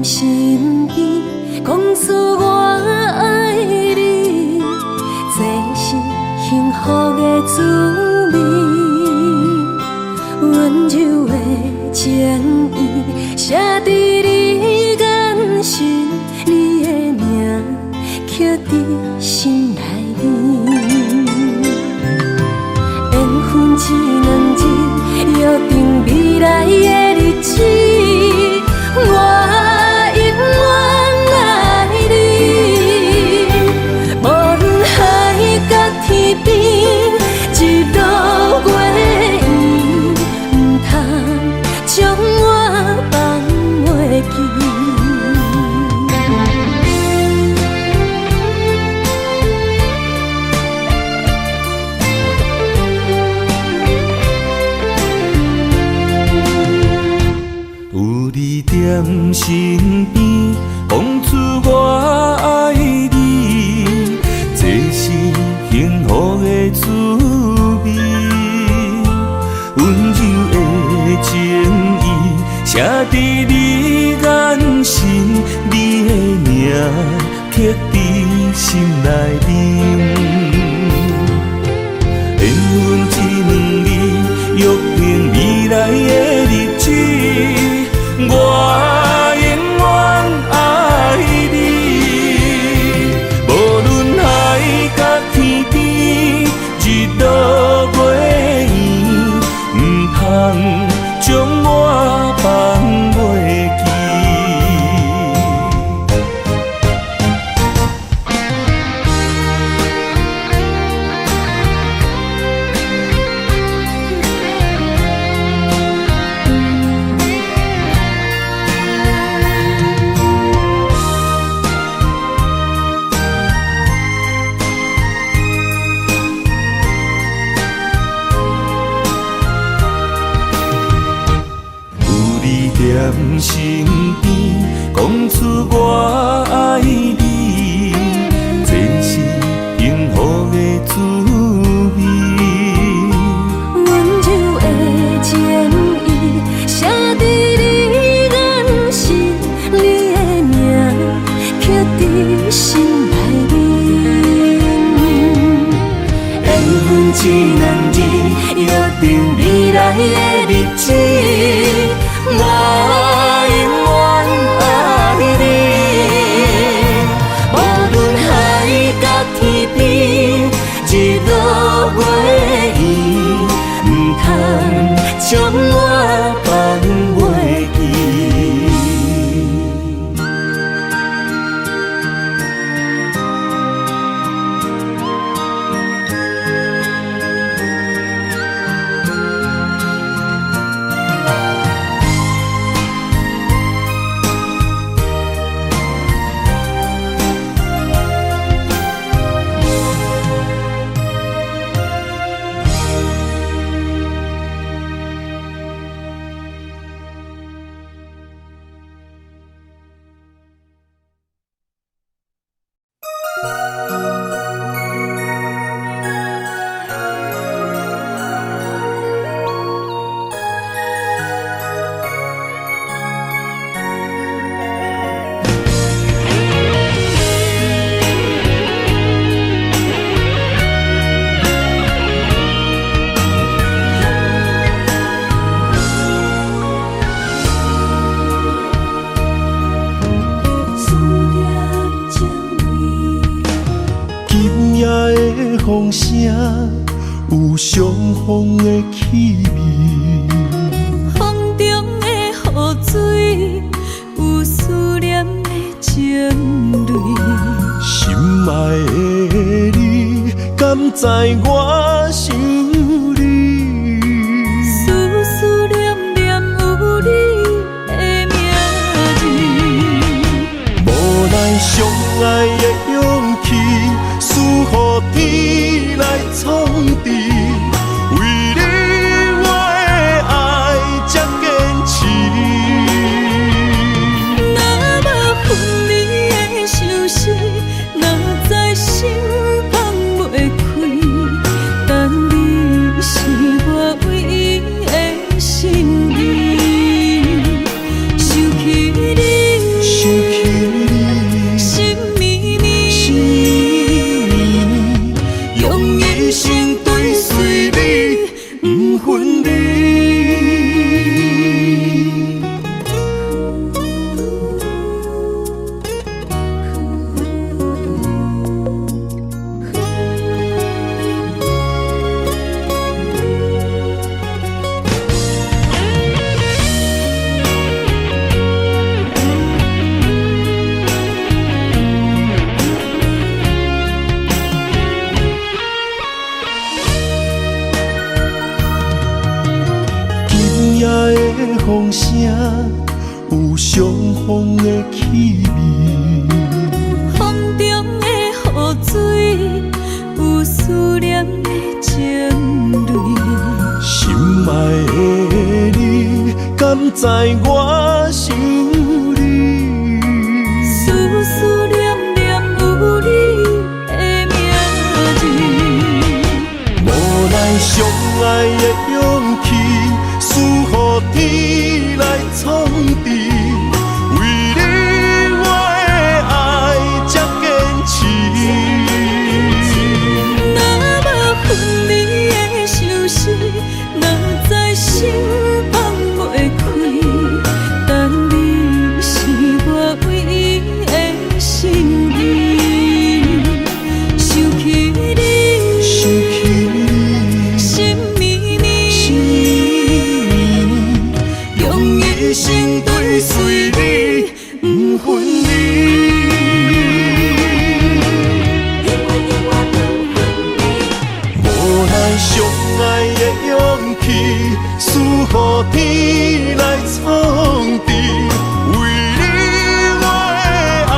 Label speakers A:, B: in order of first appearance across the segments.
A: 身边，讲出我爱你，这是幸福的滋味。温柔的情意写在你眼神，你的名刻在心内面。缘分一两日，约定未来的日子。我永远爱你，无论海角天边，一路过缘，唔通将我放袂记。
B: 有你踮身边，讲出我爱你，这是幸福的滋味。温柔的情意写在你眼神，你的名刻在心内面。缘分一两日，约定未来的日子。我永远爱你，无论海角天边，日落月圆，唔通将我放袂记。踮身边，讲出我爱你，这是幸福的滋味。
A: 温柔的情意写在你眼神，你的名刻在心内面。缘分一两日，约定未来的日子。我永远爱你，无论海角天边，日落月圆，唔通将我放袂记。
C: 风声有相逢的气味，
A: 风中的雨水有思念的情泪。
C: 心爱的你，敢知我想你？
A: 思念念有你的名字，
C: 无奈相爱的勇气，赐予天来创治。为你我的爱才坚持。
A: 若无分离的相思，哪知心放袂开？
C: 相逢的气味。
A: 风中的雨水，有思念的情泪。
C: 心爱的你，敢知我想你？
A: 思思念念有你的名字。
C: 无奈相爱的勇气，输予天来创治。为你我的爱才坚持。
A: 若无分离的相思，哪知心放袂开。但你是我唯一的心意，想起你，心绵绵，用一生追随你，不分离。
C: 无奈相爱的勇气，输予天来创治。为你我的爱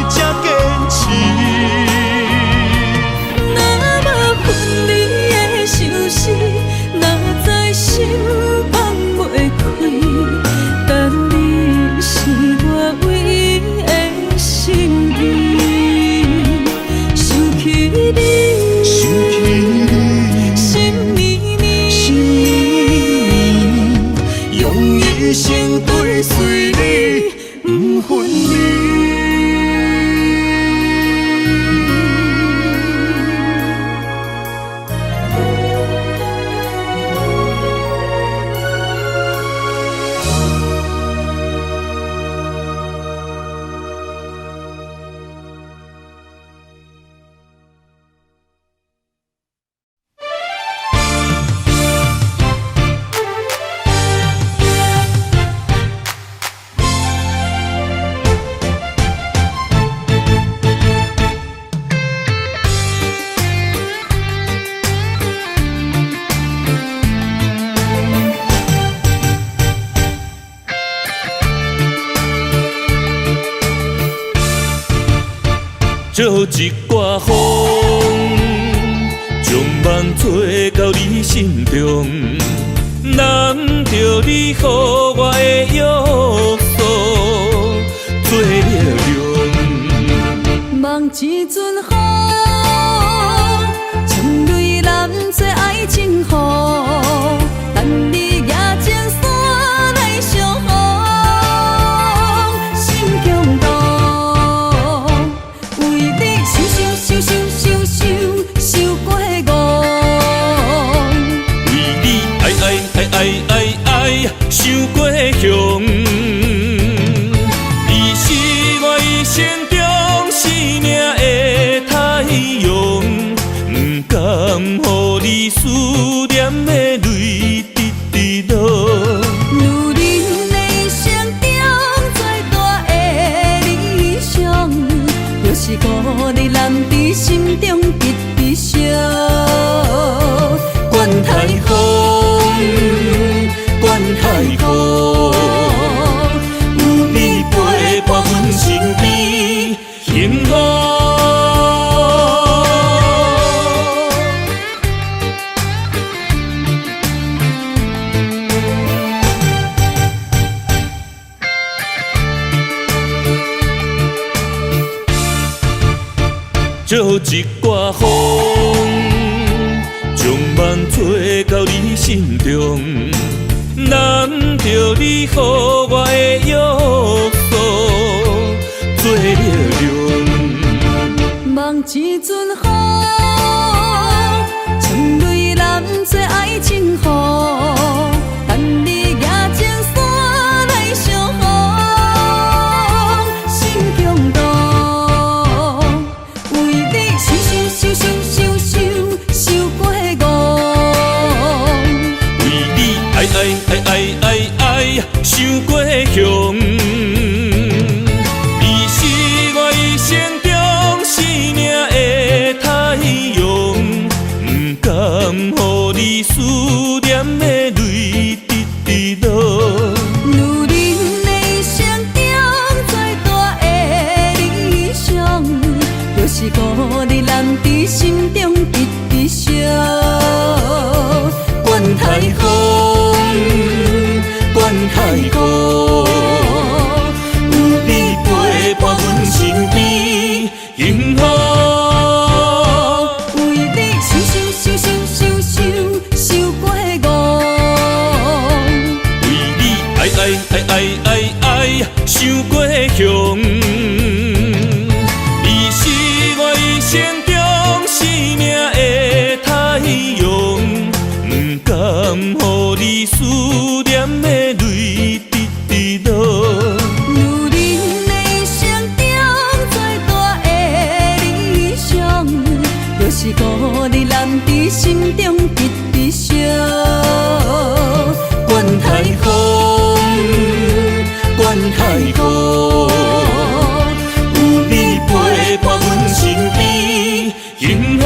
C: 才坚持。
A: 若无分离的相思，哪知心放袂开。但你是我唯一的心意，想起你，心绵绵，
C: 用一生追随你，不分离。
B: 借一挂风，将梦吹到你心中，难着你予我的约束做了量。
A: 望一阵风，将泪染做爱情雨，等你举情伞来相逢，心强动，为你想过戆，
B: 为你爱想过向，你是我一生中生命的太阳，不甘予你思念的泪直落。
A: 如恁的心中最大的理想，就是孤日揽在心中直烧。管太风，管太雨，有你陪伴阮身边，
B: 幸福。借一挂风，将梦吹到你心中，难着你予我的约束做了量。
A: 望一阵风，将泪染做爱情雨，等你举情伞来相逢，心强动，为你想过戆，
B: 为你爱想过向，你是我一生中生命的太阳，不甘予你思乡。你是我一生中生命的太阳，不甘予你思念的泪直直落。
A: 女人的一生中最大的理想，就是予你男伫心中直直烧。管海风，管海风，有你陪伴阮身边，幸福。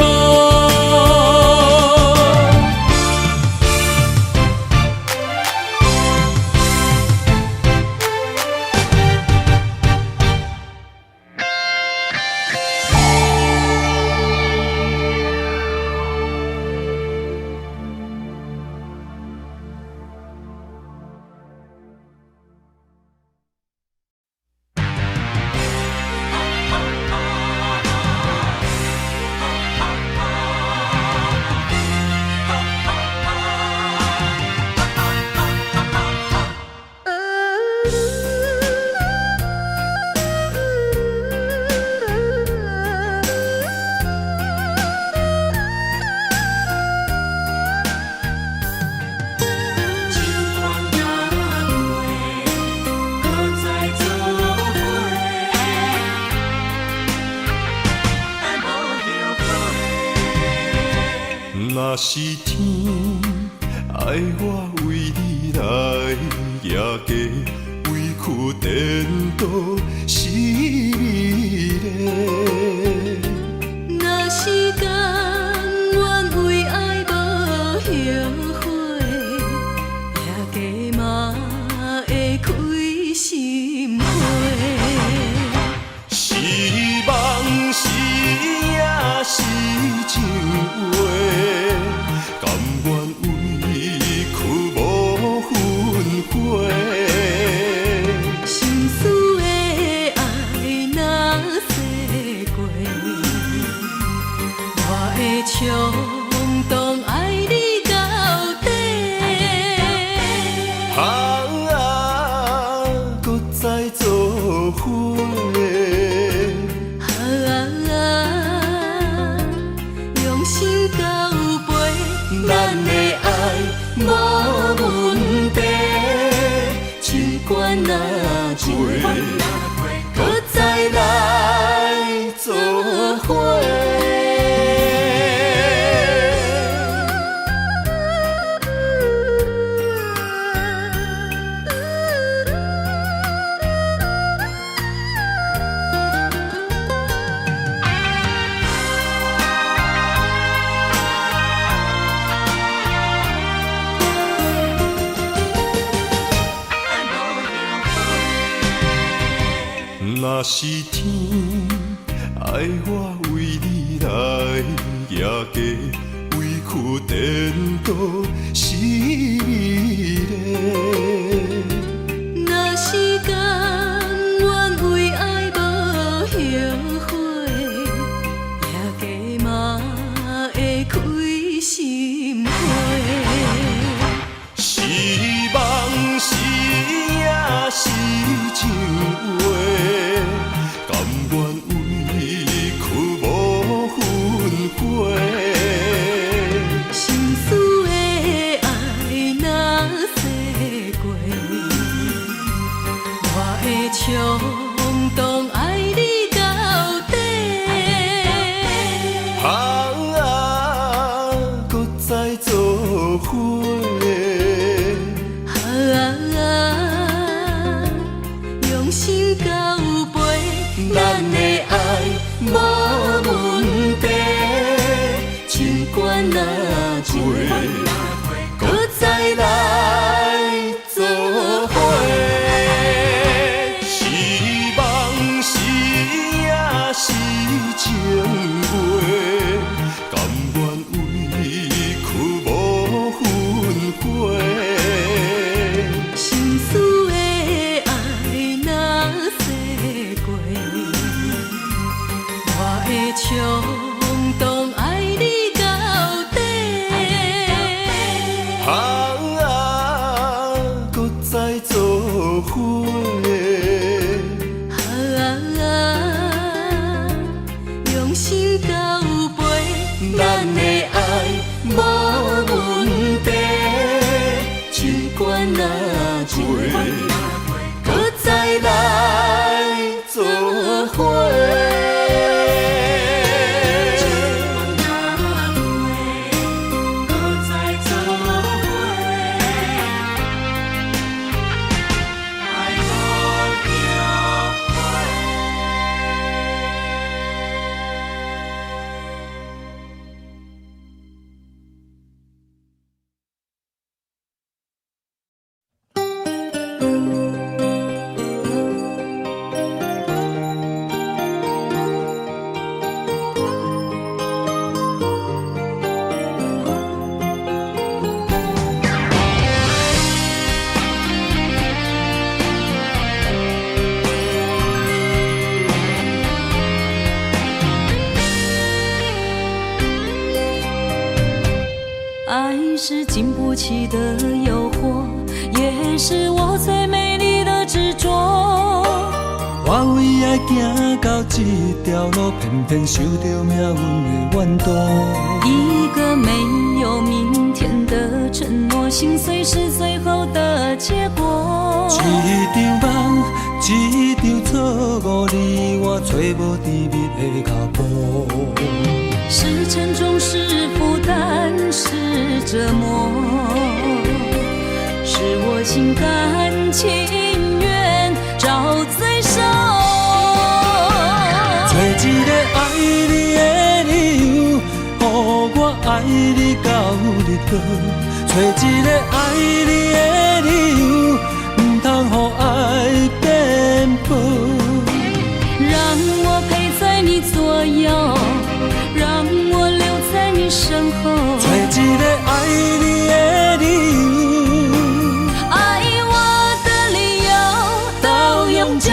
C: 若是天爱我为你来夜街，委屈颠倒是美丽。
A: 若是甘愿为爱无后悔，夜街嘛会开心花。
C: 是梦是也是情话，甘愿为去无分花。
A: 心思的爱若逝过，我会冲动爱你到底。
C: 搁再做伙。
A: 用心交陪，咱的爱无问题。尽管若醉，搁再来做伙。
C: 若是天爱我为你来夜街，委屈颠倒是美丽。
A: 若是甘愿为爱无后悔，夜街嘛会开心花。
C: 是梦是也是情话，甘愿为去无分花。
A: 心思的爱若逝过，我会冲动爱你到底。
C: 搁再做伙。
A: 用心交陪，咱的爱无问题。尽管若醉，搁再来做伙。
C: 是梦是也是情话，甘愿为去无分花。
A: 心思的爱若逝过，我会
B: 我为爱行到这条路，偏偏受到命运的怨毒。
A: 一个没有明天的承诺，心碎是最后的结果。
B: 一场梦，一场错误，你我找无甜蜜的脚步。
A: 是沉重，是负担，是折磨，是我心甘情愿找罪受。
B: 找一个爱你的理由，予我爱你到日落。找一个爱你的理由，不通予爱颠簸。
A: 让我陪在你左右，让我留在你身后。
B: 找一个爱你的理由，
A: 爱我的理由到永久。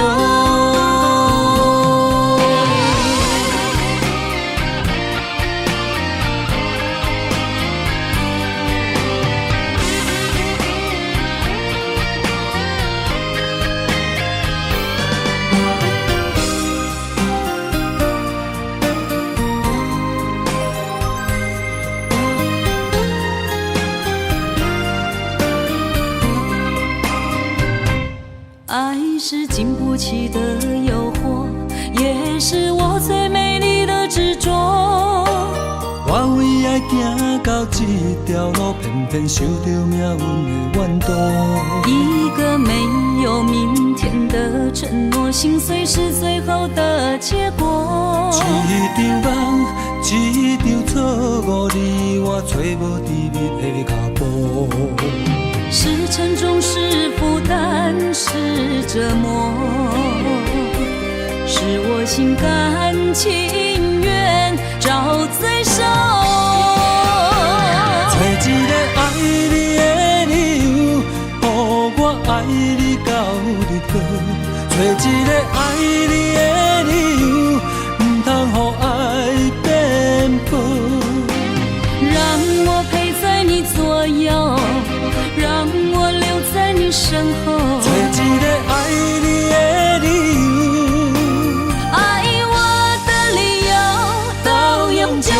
A: 爱是经不起的诱惑，也是我最美丽的执着。
B: 我为爱行到这条路，偏偏受到命运的怨毒。
A: 一个没有明天的承诺，心碎是最后的结果。
B: 一场梦，一场错误，你我找无甜蜜的脚步。
A: 是沉重，是负担，是折磨，是我心甘情愿找罪受。
B: 找一个爱你的理由，予我爱你到日落。找一个爱你的理由，不通予爱颠簸。
A: 让我陪在你左右，让我留在你身后。
B: 找一个爱你的理由，
A: 爱我的理由到永久。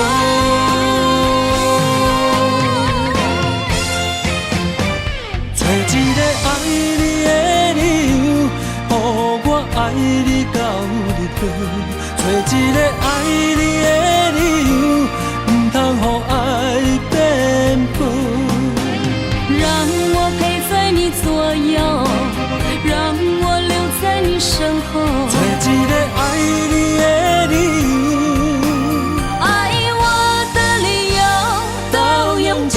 B: 找一个爱你的理由，予我爱你到日落。找一个爱你的理由，不通予爱颠簸。
A: 让我陪在你左右，让我留在你身后。
B: 找一个爱你的理由，
A: 爱我的理由到永久。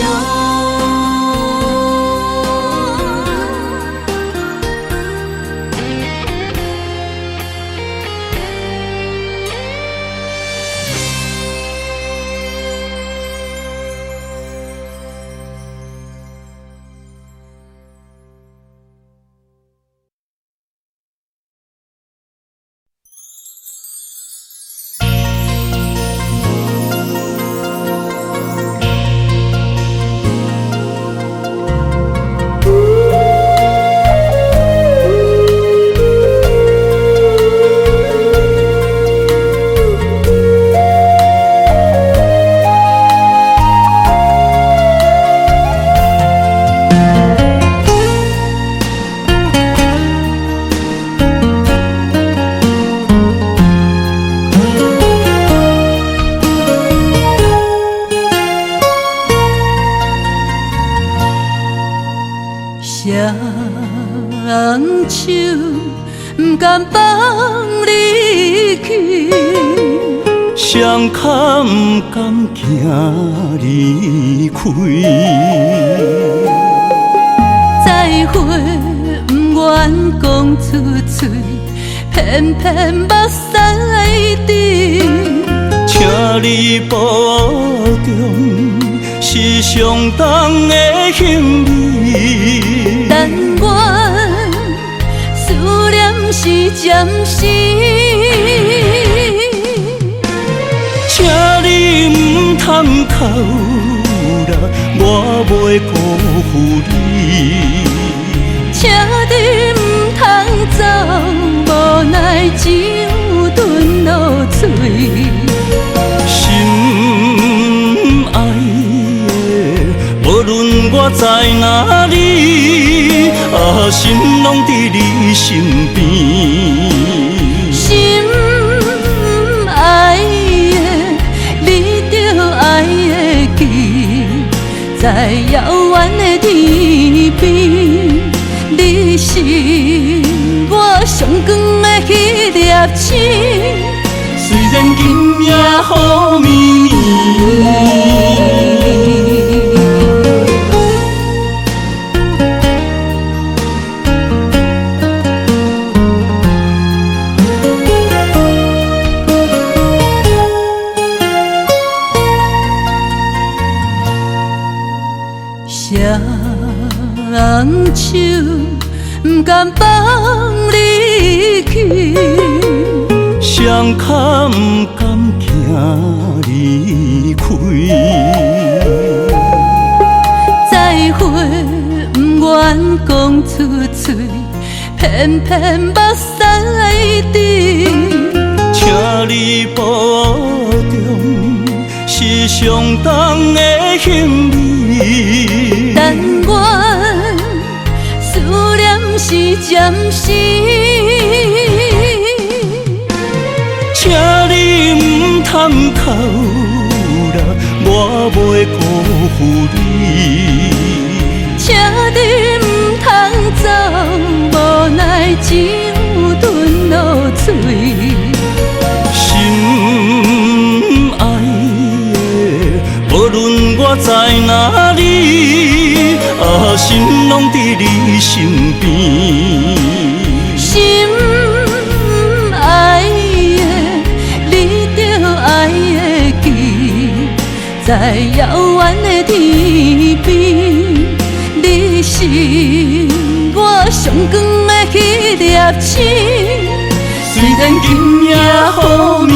A: 双手不敢放你去，
C: 双脚不甘行离开，
A: 再会不愿讲出嘴，偏偏目屎滴。
C: 请你保重，是上重的行李。
A: 但愿思念是暂时，
C: 请你唔通扣啦，我袂辜负你。
A: 请你唔通走无奈只有吞落嘴。
B: 心爱的，无论我在哪里，心拢伫你身边。
A: 心爱的，你着爱会记，在遥远的天边，你是我上光的迄粒星。
B: 虽然今夜雨绵绵。
A: 双手不甘放你去，
B: 双脚不甘行离开，
A: 再会不愿讲出嘴，偏偏目屎滴。
B: 请你保重，是上重的行李。
A: 但愿思念是暂时，
B: 请你唔通哭啦，我袂辜负你。
A: 请你唔通走，无奈只有吞落嘴。
B: 心爱的，无论我在哪里，心拢伫你身边。
A: 心爱的，你着爱会记，在遥远的天边，你是我上光的迄粒星。
B: 虽然今夜雨绵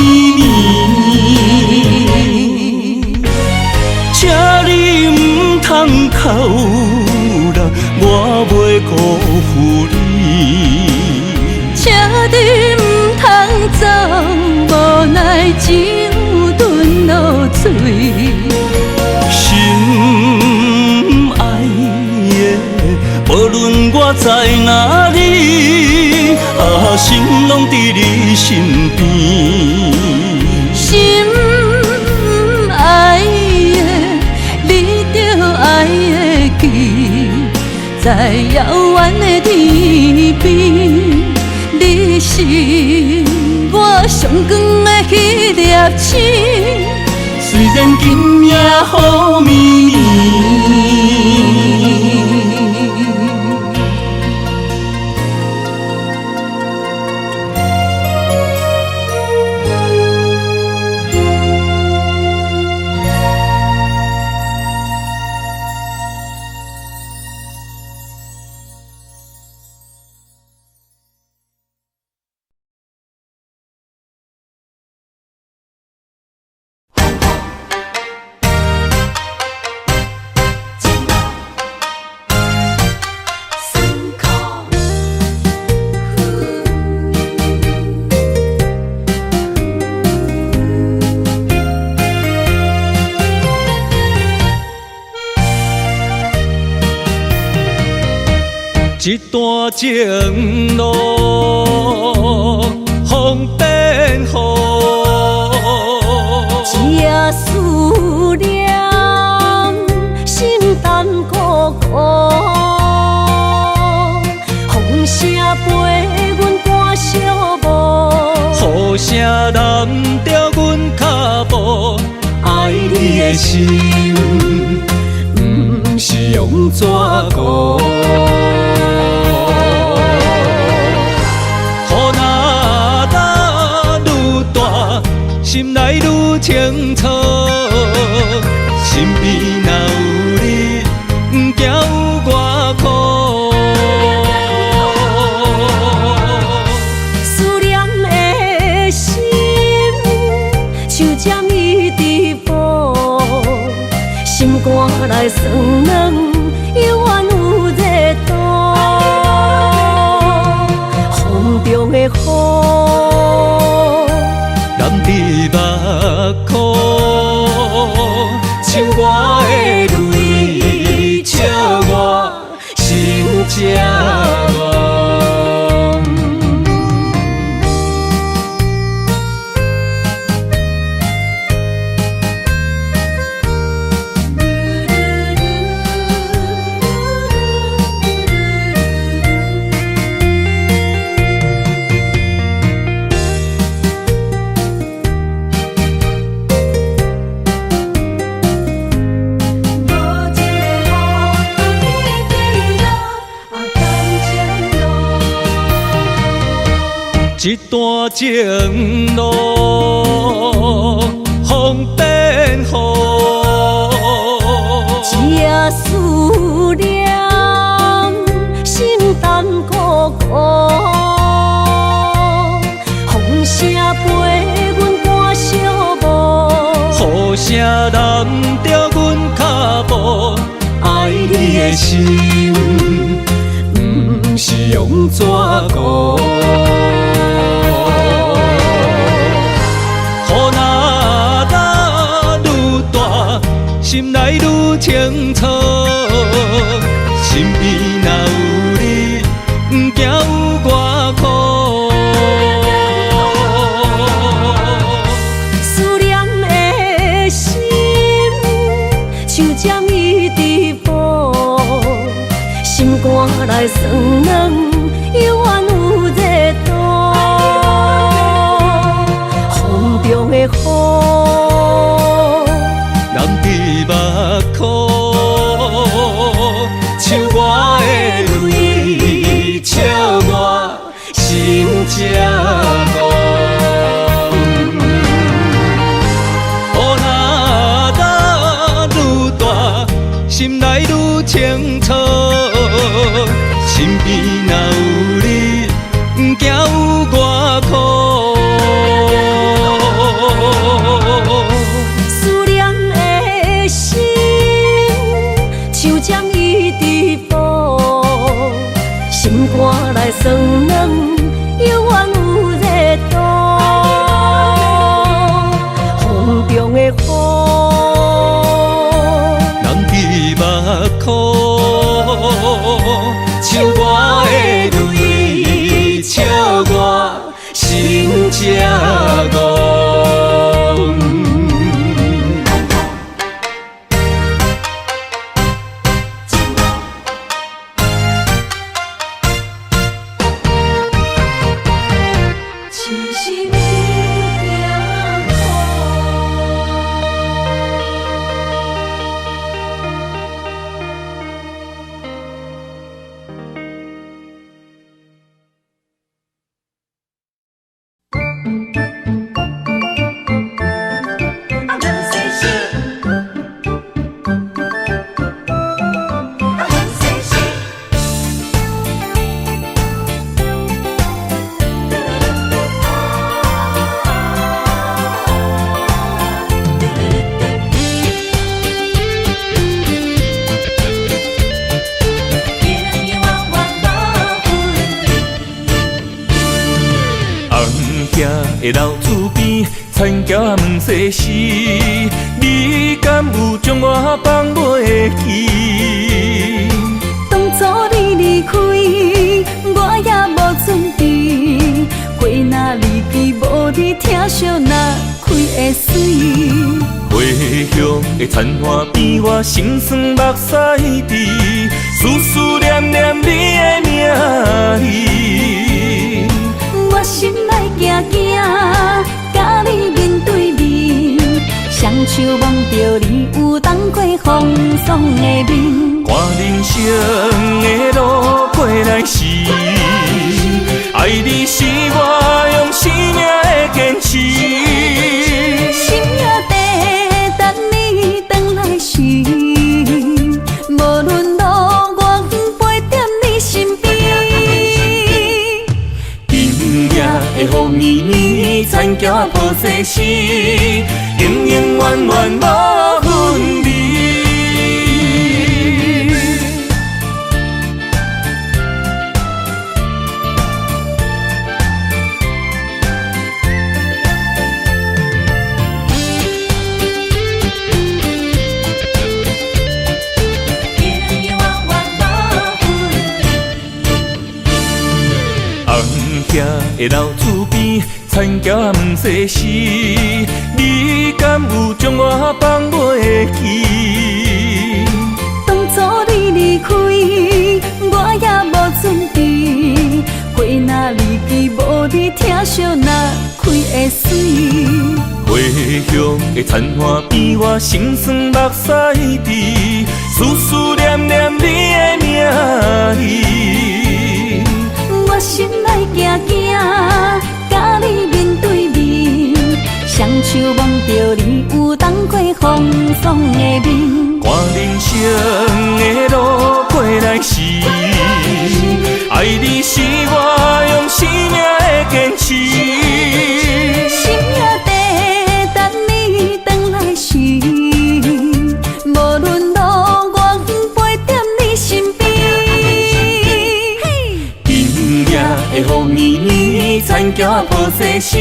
B: 绵，请你唔通哭啦，我袂辜负你。
A: 请你唔通走，无奈只有吞落嘴。
B: 心爱的，无论我在哪里，心拢伫你身边。
A: 心爱的，你着爱会记，在遥远的天边，你是我上光的迄粒星。
B: 虽然今夜雨绵绵。一段情路风变雨，
A: 一夜思念，心淡孤孤。风声陪阮赶小步，
B: 雨声淋着阮脚步，爱你的心不是用纸糊。心内愈清楚，身边若有你，不惊有我苦。
A: 思念的心像针伊直补，心肝内酸软，犹原有热度。风中的雨。
B: 伫目眶，唱我的泪，笑我心正乱。一段情路，风变雨，
A: 这思念心淡苦苦，风声陪阮赶小步，
B: 雨声淋着阮脚步，爱你的心，不是用纸糊。心内愈清楚，身边若有你，不惊有我苦。
A: 思念的心，像针伊直补，心肝内酸软，犹原有热度。风中的雨。
B: 目眶，唱我的泪，笑我心正乱。雨若打愈大，心内愈清楚，身边若有你，不惊有我苦。心肝内酸软，犹原有热度。风中的雨，人伫目眶，唱我的泪，笑我心正乱。的老厝边，田桥也毋细时，你敢有将我放袂记？
A: 当初你离开，我也无准备，花若离枝，无你疼惜哪开会水？
B: 回乡的田花边，我心酸目屎滴，思念念你的名字。
A: 我心内惊惊，甲你面对面，双手望着你有当过风霜的面。
B: 看人生的路过来时，爱你是我用生命的坚持。
A: 心也地等你回来时，无论路我陪在你身边。
B: 今夜的雨绵绵，田桥抱细时，永永远远无分离。的老厝边，田埕问世事，你敢有将我放袂记？
A: 当初你离开，我也无准备，花若离枝，无你疼惜哪开会水？
B: 花香的田花边，我心酸目屎滴，思念念你的名字。
A: 我心内惊惊，甲你面对面，双手望着你有当过风霜的面。
B: 看人生的路过来时，爱你是我用生命的坚持。
A: 心也地等你回来时，无论路我陪在你身边。
B: 今夜的雨绵绵，田埕抱世事，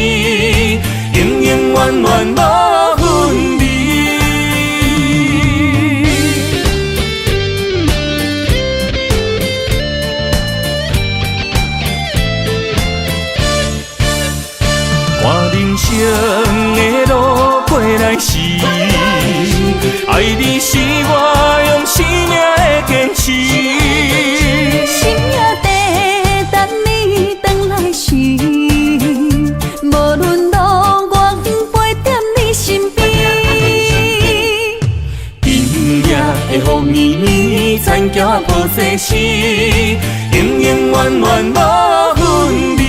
B: 永永远远无分离。看人生的路过来时，爱你是我用生命的坚持。
A: 心也地等你回来时，无论路我陪在你身边。
B: 今夜的雨绵绵，田埕抱世事，永永远远无分离。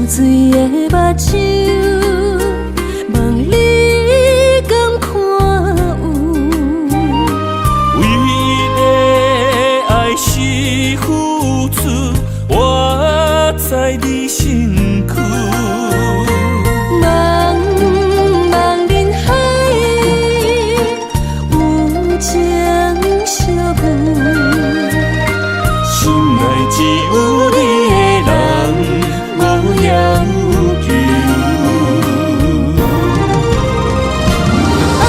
A: 水的目睭，问你敢看有？
B: 为你的爱是付出，我在你身躯。
A: 茫茫人海，有情相伴，
B: 心内只有你的人。要求
A: 爱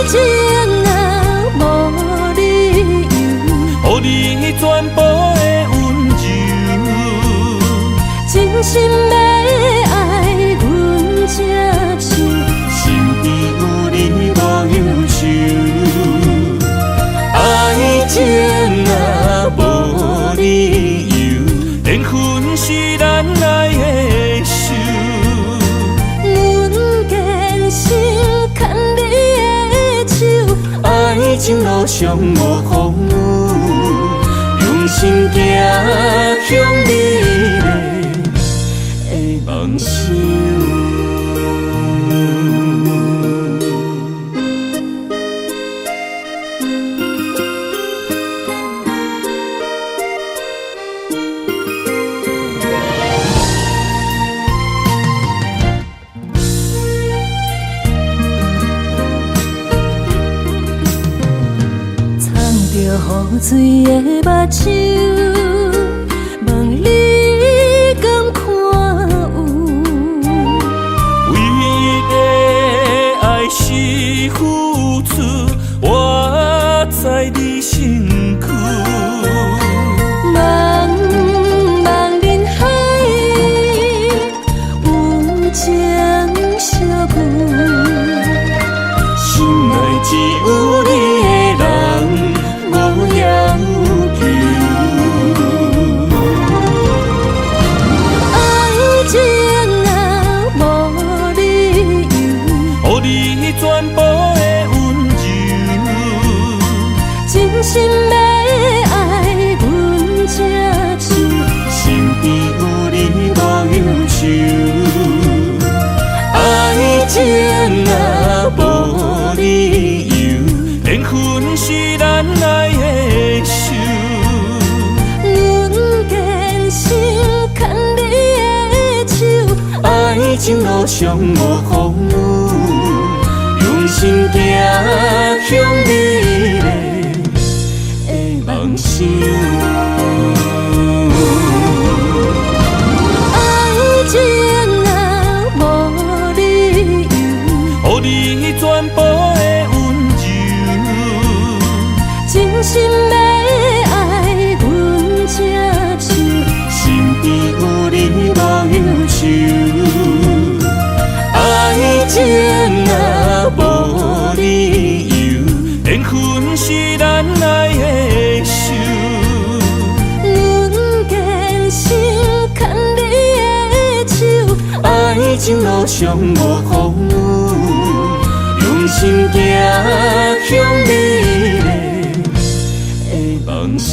A: 情啊，无理由，
B: 予你全部的温柔，
A: 真心要爱阮才像，
B: 身边有你无忧愁。爱情啊，无理由，缘分是咱爱的。爱情路上无风雨，用心行向美丽的梦想。
A: 雨水的目睭，问你敢看有？
B: 为你的爱是付出，我在你身躯。
A: 茫茫人海，有情相伴，
B: 心内只有你的人。无要求，
A: 情路上无风雨，用心行向美丽的梦想。爱情啊，无理由，
B: 予你全部的温柔，
A: 真心要爱阮这手，身边有你无忧愁。爱情啊，无理由，缘分是咱爱的手。阮坚守牵你的手，爱情路上无风雨，用心行向美丽的梦想。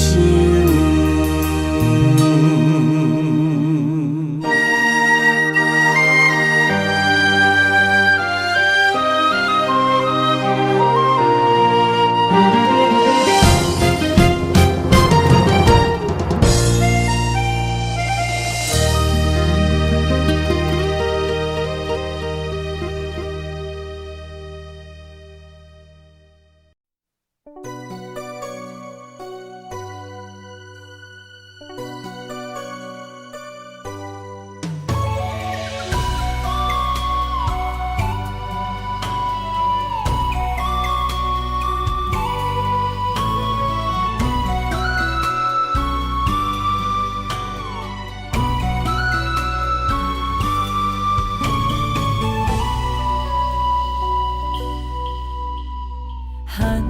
D: 寒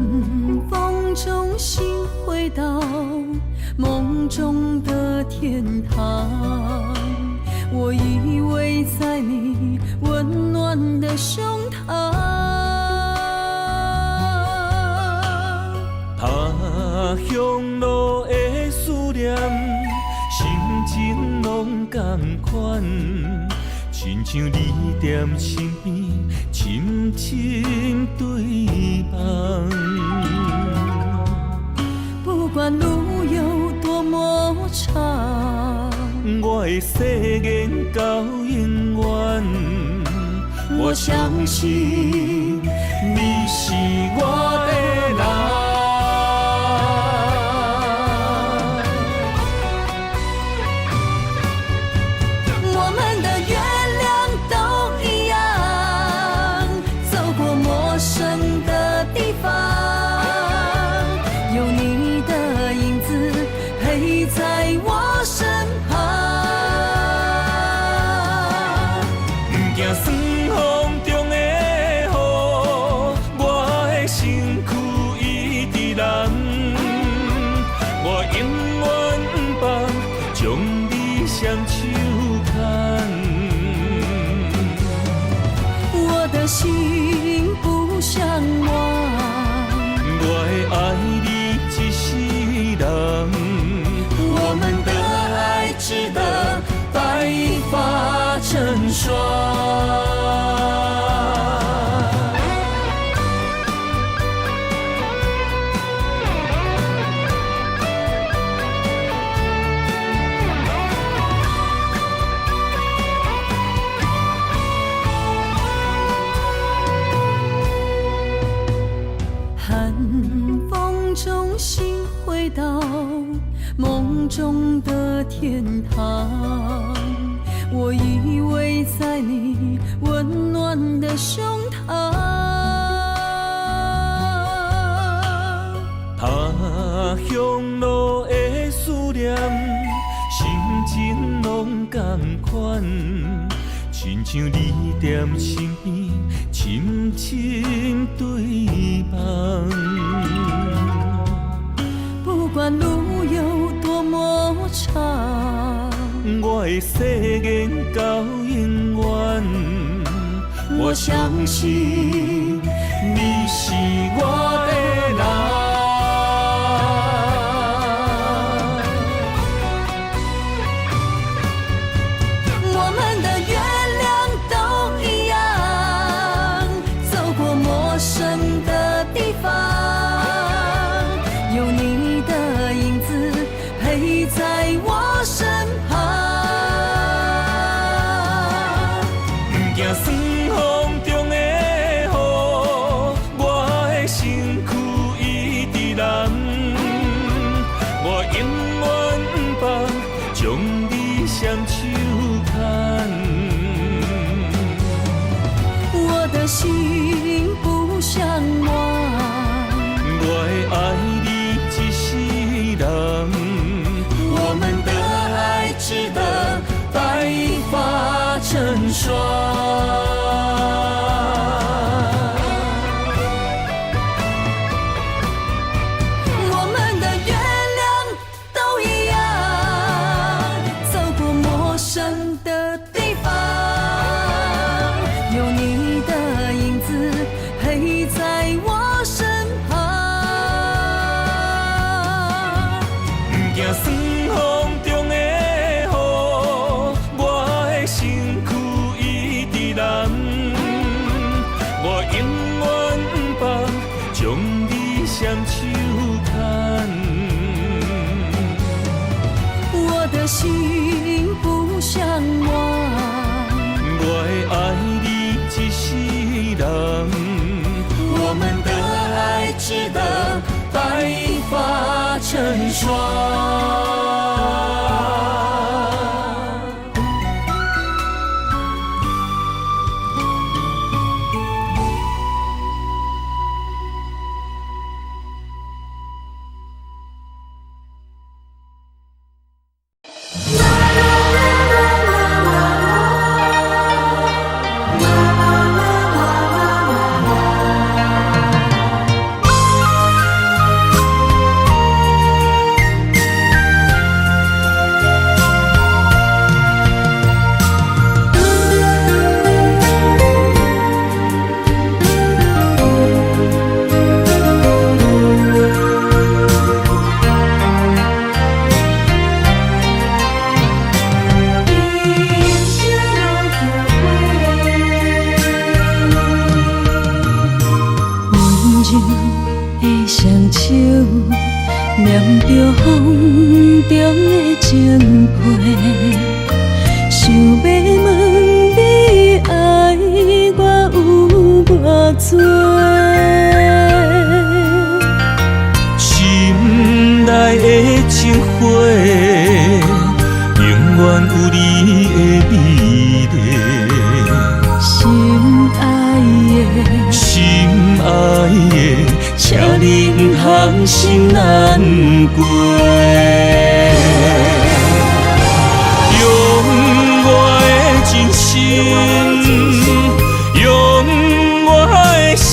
D: 风中心回到梦中的天堂，我依偎在你温暖的胸膛。
B: 他乡路的思念，心情拢同款，亲像你踮身边，深深对望。
D: 不管路有多么长，
B: 我的誓言到永远。
A: 我相信你是我的人。
D: 我们的月亮都一样，走过陌生的地方，有你的影子陪在我身旁。
B: 不惊酸风中的雨，我的身躯一直人。我永远不放，将你双手牵。
D: 我的心不想忘，
B: 我会爱你一世人。
A: 我们的爱值得白发成霜。
D: 寒风中心回到梦中的天堂，我依偎在你温暖的胸膛。
B: 他乡路的思念，心情拢同款，亲像你踮身边，深深对望。
D: 不管路有多么长，
B: 我的誓言到永远。
A: 我相信你是我的人。
D: 我们的月亮都一样，走过陌生的地方，有你的影子陪在我身旁。
B: 不行霜风中的雨，我的身躯一直淋，我永远不将你双手牵。
D: 我的心不像我，
B: 我会爱你一世人，
A: 我们的爱值得白发成霜。
D: 我们的月亮都一样，走过陌生的地方，有你的影子陪在我身旁。
B: 不惊霜风中的雨，我的身躯一直淋，我永远不将你双手牵。
D: 我的心不像我，
B: 我会爱你一世人，
A: 我们的爱值得白发成霜。
D: 念着风中的情批，想要问你爱我有偌多，
B: 心内的情花，永远有你的美丽。
D: 心爱的，
B: 心爱的，请你不通心难过。用我的真心，用我的生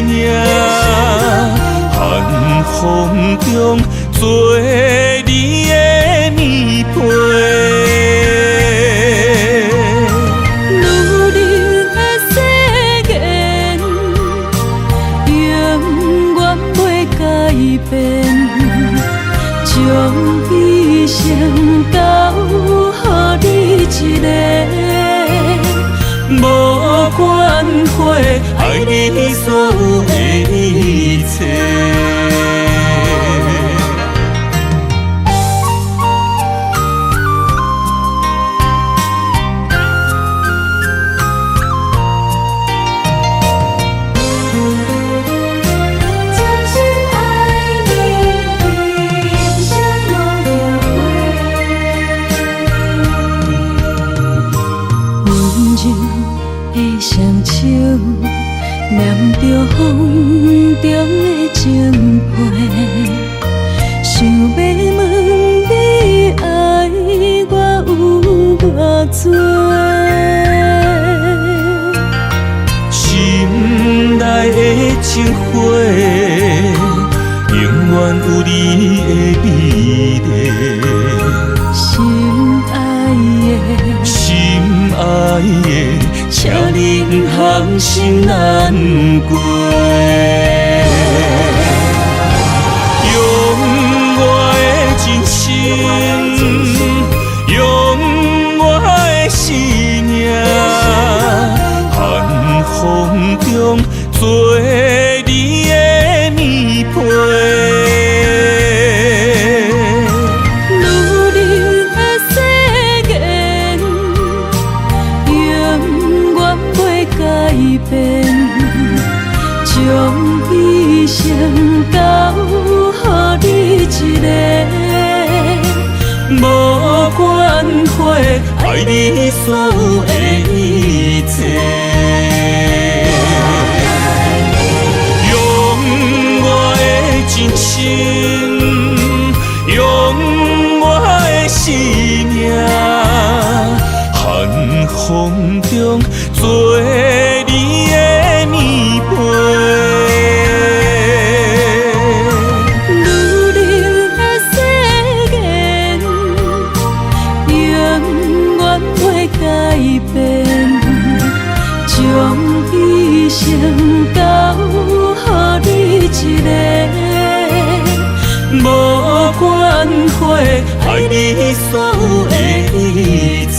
B: 命，寒风中做你的棉被。
D: 将一生交予你一个，
B: 无关悔，爱你所有的一切。
D: 念着风中的情批，想要问你爱我有偌多，
B: 心内的情花，永远有你的美丽。
D: 心爱的，
B: 心爱的，请你不通心难过。用我的真心，用我的生命，寒风中做你的棉被。
D: 变，将一生交予你一个。
B: 无关系，爱你所有的一切，用我的真心，用我的生命，寒风中做你的棉被。
D: 改变，将一生交予你一个。
B: 无关系，爱你所有的一切。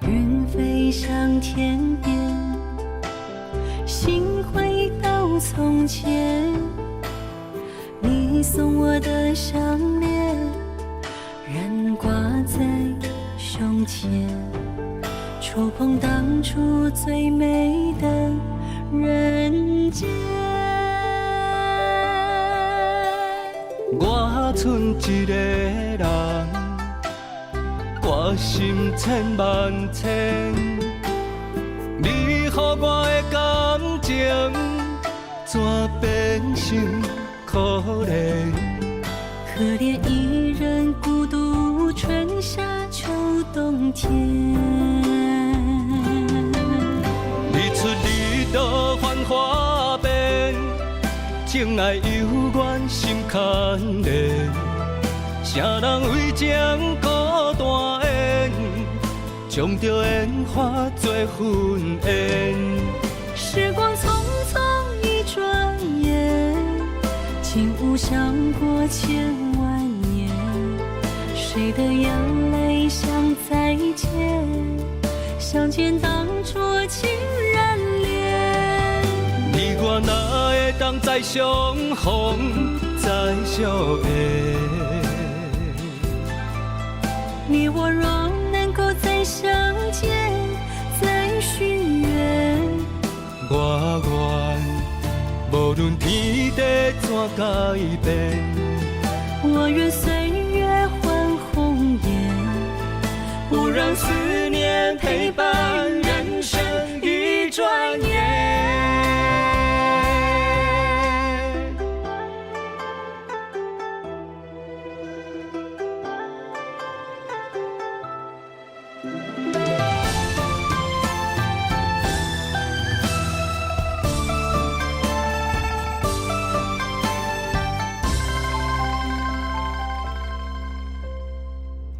D: 云飞上天边，心回到从前。你送我的项链，仍挂在胸前，触碰当初最美的人间。
C: 我剩一个人，我心千万千，你予我的感情，怎变成可怜？
D: 可怜一人孤独，春夏秋冬天。
C: 日出日落繁华变，情爱犹原心牵连。谁人为情孤单缘，将着烟花做婚宴。
D: 时光匆匆一转眼，竟无想过千万年。谁的眼泪像再见，想见当初情人恋。
C: 你我哪会当再相逢，再相爱？
D: 你我若能够再相见，再许愿，
C: 我愿无论天地怎改变，
D: 我愿岁月换红颜，
C: 不让思念陪伴人生一转眼。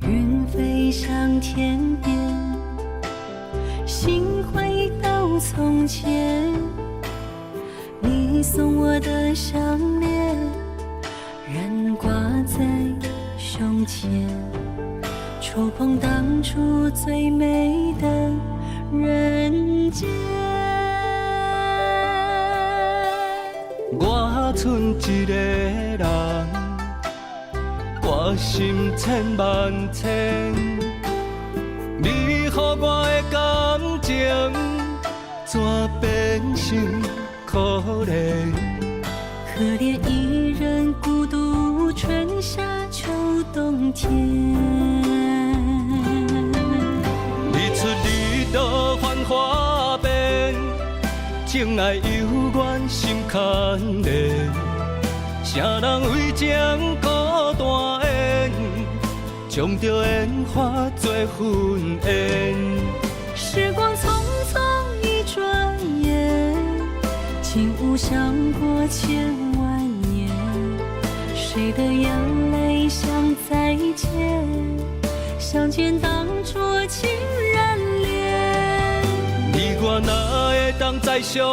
D: 云飞上天边，心回到从前。你送我的项链，仍挂在胸前，触碰当初最美的人间。
C: 我剩一个人，我心千万千，你予我的感情，怎变成可怜？
D: 可怜一人孤独，春夏秋冬天。
B: 情爱犹原心牵连，啥人为情孤单缘，将着烟花做粉烟。
D: 时光匆匆一转眼，轻舞响过千万年。谁的眼泪像再见？相见当作情人恋。
B: 你我哪会当再相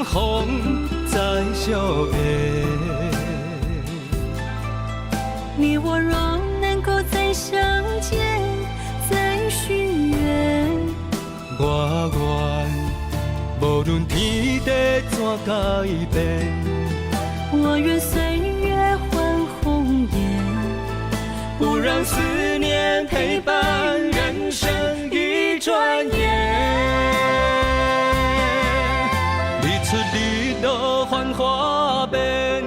B: 逢再相爱？
D: 你我若能够再相见，再许愿。
B: 我愿无论天地怎改变，
D: 我愿岁月换红颜，
B: 不让思念陪伴人生一转眼。日出日落繁华变，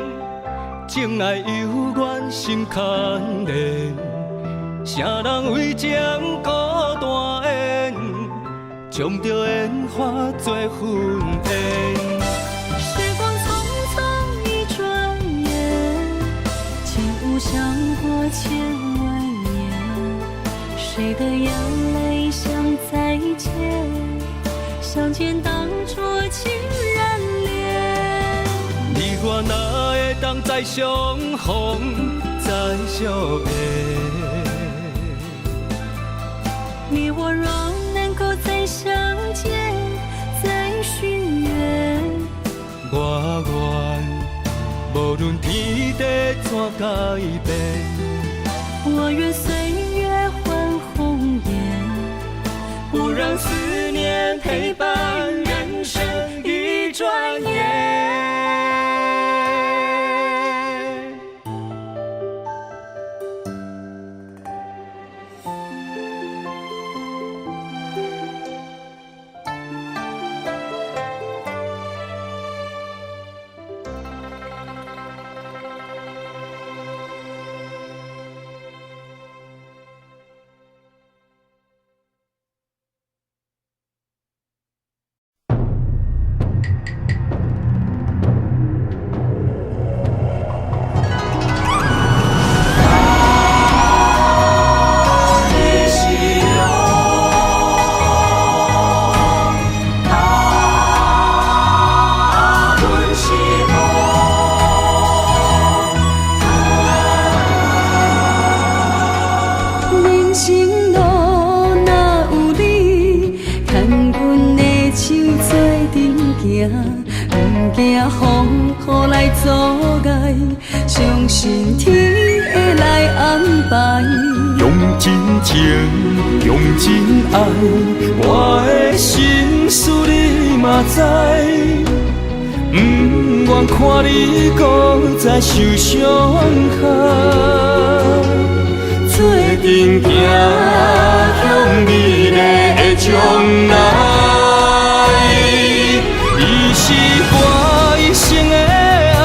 B: 情爱犹原心牵连，啥人为情孤单缘，将着烟花做粉烟。
D: 时光匆匆一转眼，轻舞响过千万年。谁的眼泪像再见？相见当作情人恋。
B: 你我哪会当再相逢再相爱？
D: 你我若能够再相见，再许愿。
B: 我愿无论天地怎改变，
D: 我愿岁月换红颜，
B: 不让思念陪伴人生一转眼。
D: 不惊风雨来阻碍，相信天会来安排。
B: 用真情，用真爱，我的心事你嘛知。不愿看你搁再受伤害，做阵行向美丽的将来。你是我一生的爱，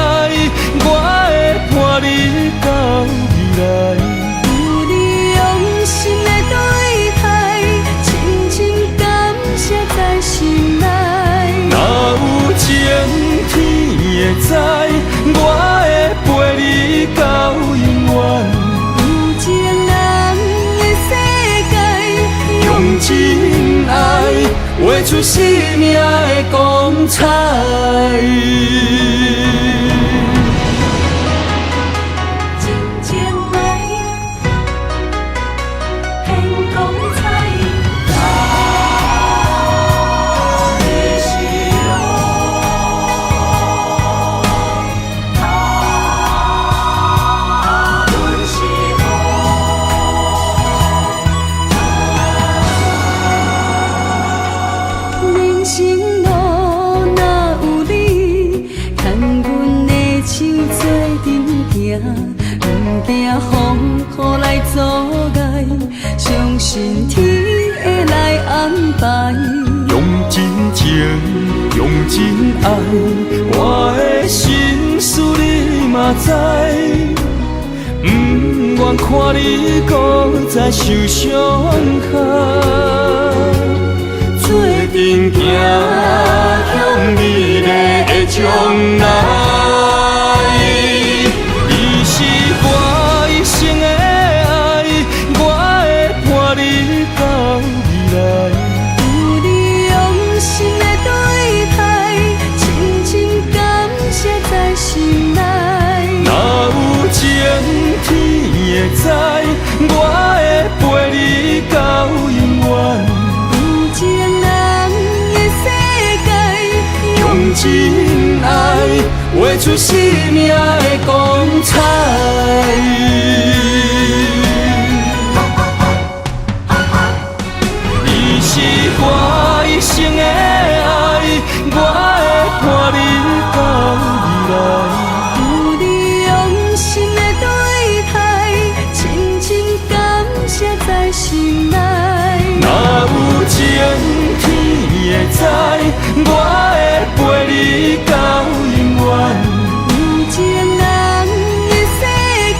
B: 我会伴你到未来。
D: 有你用心的对待，深深感谢在心内。
B: 若有情天会知，我会陪你到永远。
D: 有情人的世界，
B: 用真爱画出生命的光彩。
D: 真情爱，很光彩。
B: 你是阮是
D: 人生路哪有你，牵阮的手做阵行，不惊风雨来阻碍，相信天会来安排。
B: 用真情，用真爱，我的心事你嘛知。不愿看你搁再受伤害，做阵行向美丽来。伊是我一生的爱，我会伴你到未来。
D: 有你用心的对待，深深感谢在心内。
B: 若有情天会知，我会陪你到永远。
D: 有情人的世界，
B: 用真爱画出生命的光彩。你是我一生的爱，我会伴你到未来。
D: 有你用心的对待，深深感谢在心内。
B: 若有情天会知，我会陪你到永远。
D: 有情人的世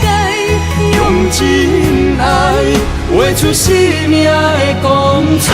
D: 界，
B: 用真爱画出生命的光彩。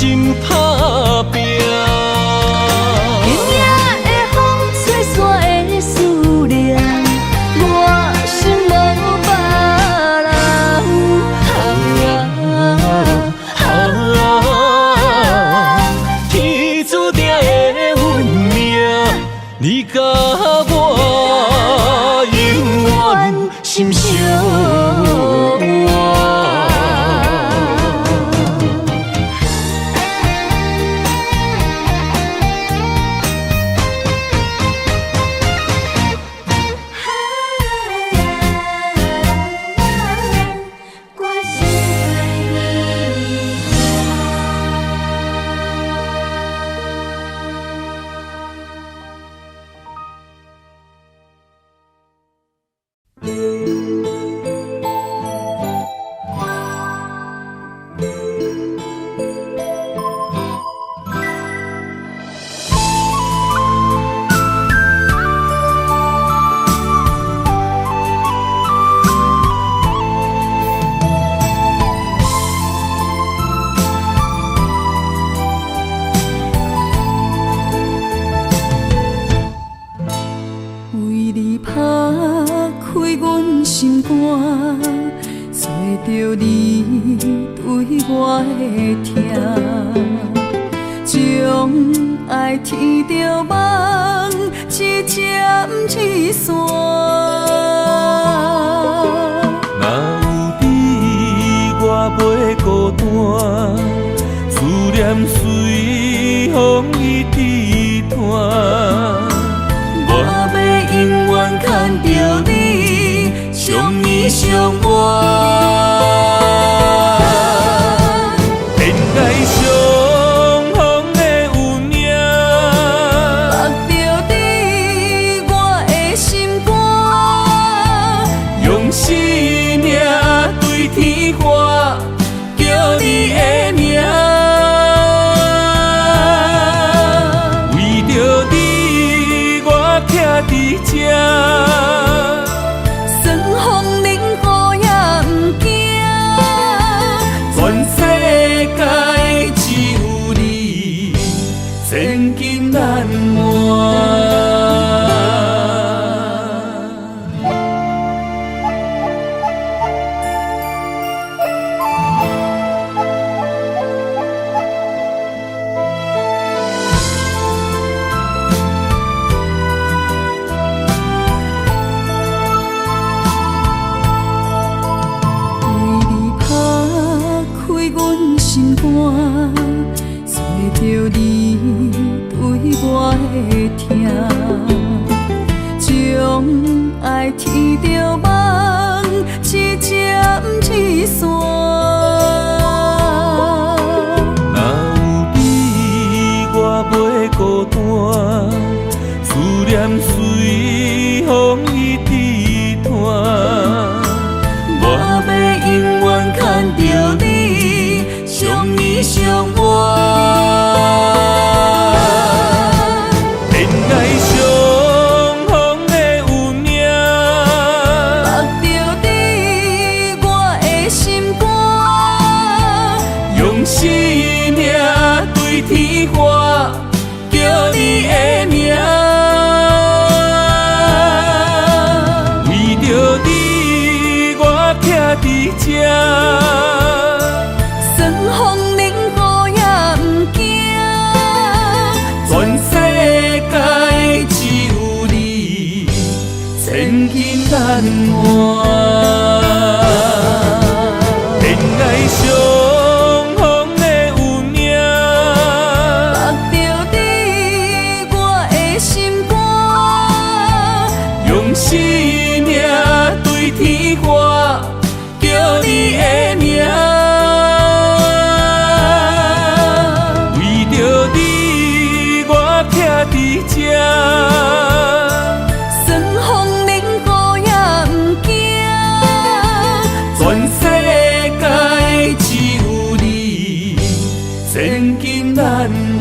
D: 心打拼，今夜的风吹的痛，将爱天着梦，一针一线。
B: 若有你，我袂孤单，思念随风一直传。
A: 我要永远牵着你，相依相偎。
B: 天涯相逢的有影，
D: 目着你，我的心肝，
A: 用生命对天喊，叫你的名。
B: 为着你，我徛伫这。
D: 算风冷雨也不惊，
A: 全世界只有你，千金难换。
D: 找着你对我的痛，将爱天着梦，一针一线。
B: 若有你，我袂孤单，思念随风一直传。
A: 我要永远牵着你，相依相偎。
B: 天涯相逢的有影，
D: 目着你，我的心肝，
A: 用生命对天喊，叫你的名。为着你，我徛伫这。
D: 算风冷雨也不惊，
A: 全世界只有你，千金难换。天涯相逢的有影，
D: 目着你，我的心肝，
A: 用生命对天喊，叫你的名。为着你，我徛伫这。
D: 算风冷雨也不惊，
A: 全世界只有你，千金难换。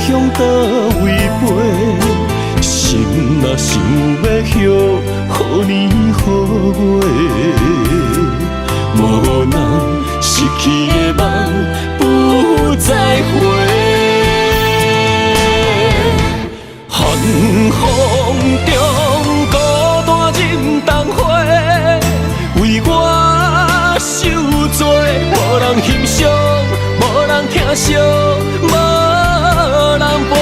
C: 向倒位飞？心若想要许，予年予月，无人失去的梦不再回。寒风中孤单忍冬花，为我受罪，无人欣赏，无人疼惜，无人陪。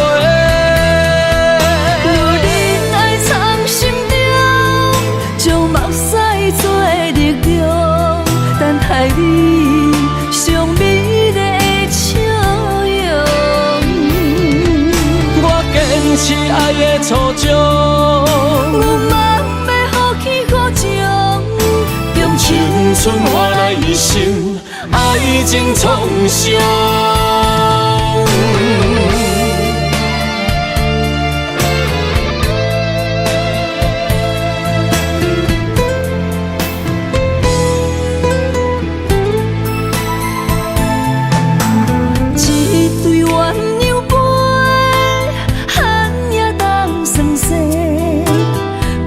B: 爱的初衷。
D: 我嘛要放弃好情，用
B: 青春换来一生，爱情创伤。
D: 一对鸳鸯杯，汉也当算细。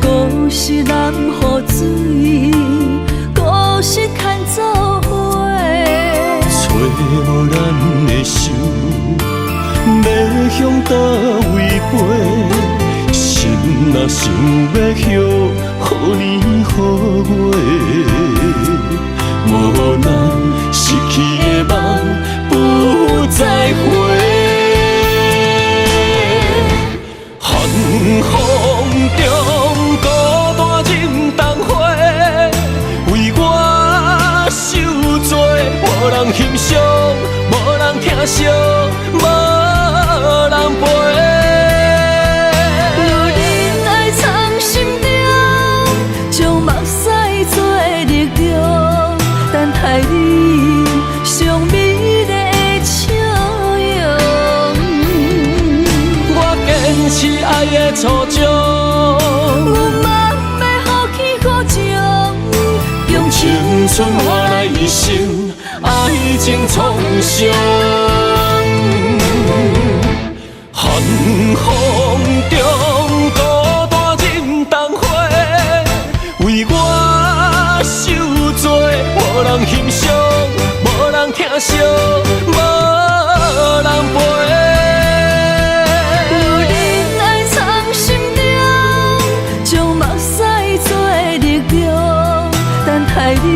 D: 故事难雨水，故事牵做伙。
C: 找无咱的手，要向倒位飞？心若想要许，予你予我，无咱失去的梦不再回。寒风中孤单忍冬花，为我受罪，无人欣赏，无人疼惜，无人陪。
D: 若忍爱藏心中，将目屎做力量，等待你上美丽的笑容。
B: 我坚持爱的初衷，
D: 我嘛要放弃好情，用
B: 青春换来一生，爱情创伤。寒风中孤单忍冬花，为我受罪，无人欣赏，无人疼惜，无人陪。
D: 若忍爱藏心中，将目屎做力量，等待你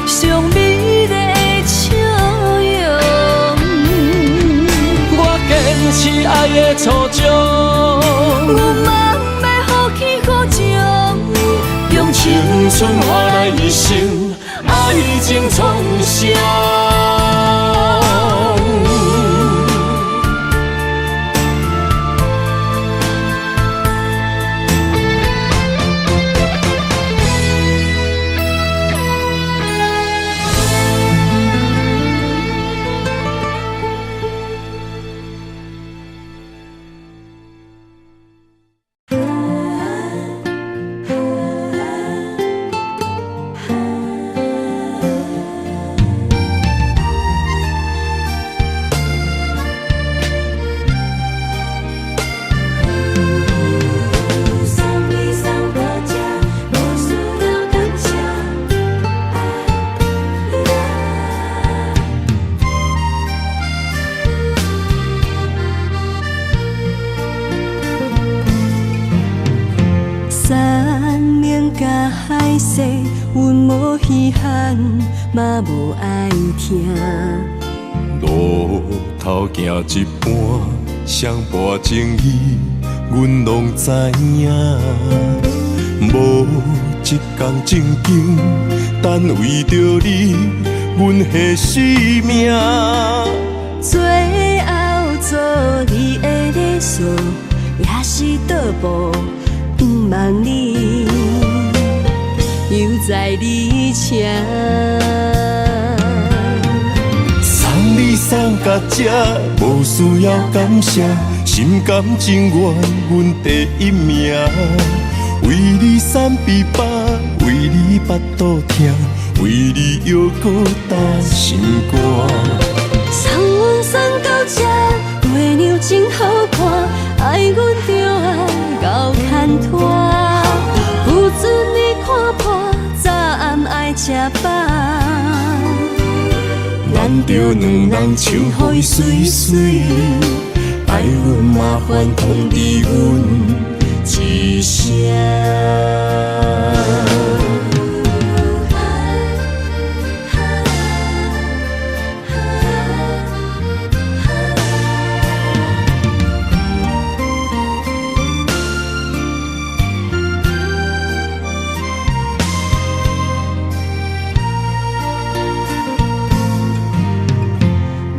D: 上美丽的笑容。
B: 我坚持爱的初衷，
D: 我嘛要放弃好情，用
B: 青春换来一生，爱情创伤。
D: 山盟甲海誓，阮无稀罕，嘛无爱听。
C: 路头行一半，双半情意，阮拢知影。无一天正经，但为着你，阮下生命。
D: 最后做你的理想，也是倒步不望你，犹在你前。
C: 送你送到这，无需要感谢，心甘情愿，阮第一名。为你散悲悲，为你腹肚疼，为你犹搁担心肝。
D: 送阮送到这，月娘真好看，爱阮着爱到牵拖。不准你看破，早暗爱吃饱。
C: 咱着两人唱予伊水水，爱阮麻烦通知阮一声。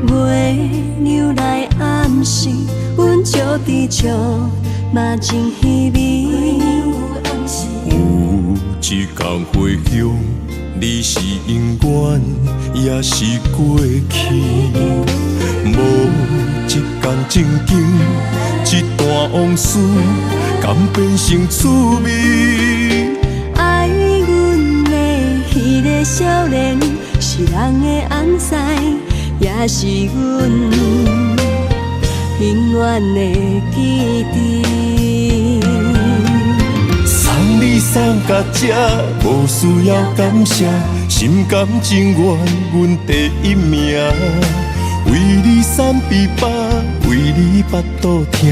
D: 月娘来暗示，阮照直照嘛真稀微。
C: 有一天回乡，你是永远，也是过去。无一天正经，一段往事，敢变成趣味？
D: 爱阮的迄个少年，是人的红婿，也是阮永远的记忆。
C: 送你送到这，无需要感谢，心甘情愿，阮第一名。为你散琵琶，为你巴肚疼，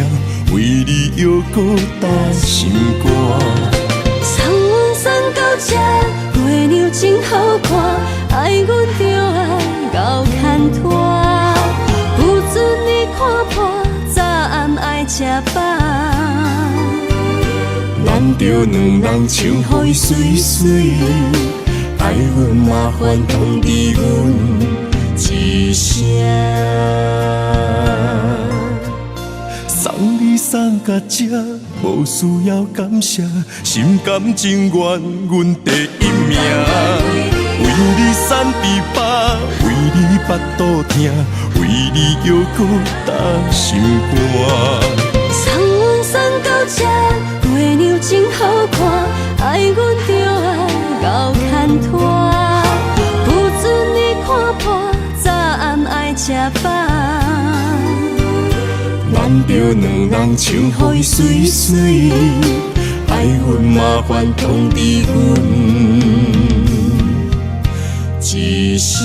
C: 为你犹搁打心肝。
D: 送阮送到这，月亮真好看，爱阮就爱到牵拖，不准你看破，早暗爱吃饱。
C: 咱着两人唱予伊水水，爱阮麻烦通知阮一声。送你送到这，无需要感谢，心甘情愿，阮第一名。为你散琵琶，为你巴肚疼，为你犹搁打心肝。
D: 送阮送到这，月亮真好看，爱阮就爱到牵拖，不准你看破，早暗爱吃饱。
C: 咱着两人唱予伊水水，爱阮麻烦通知阮一声。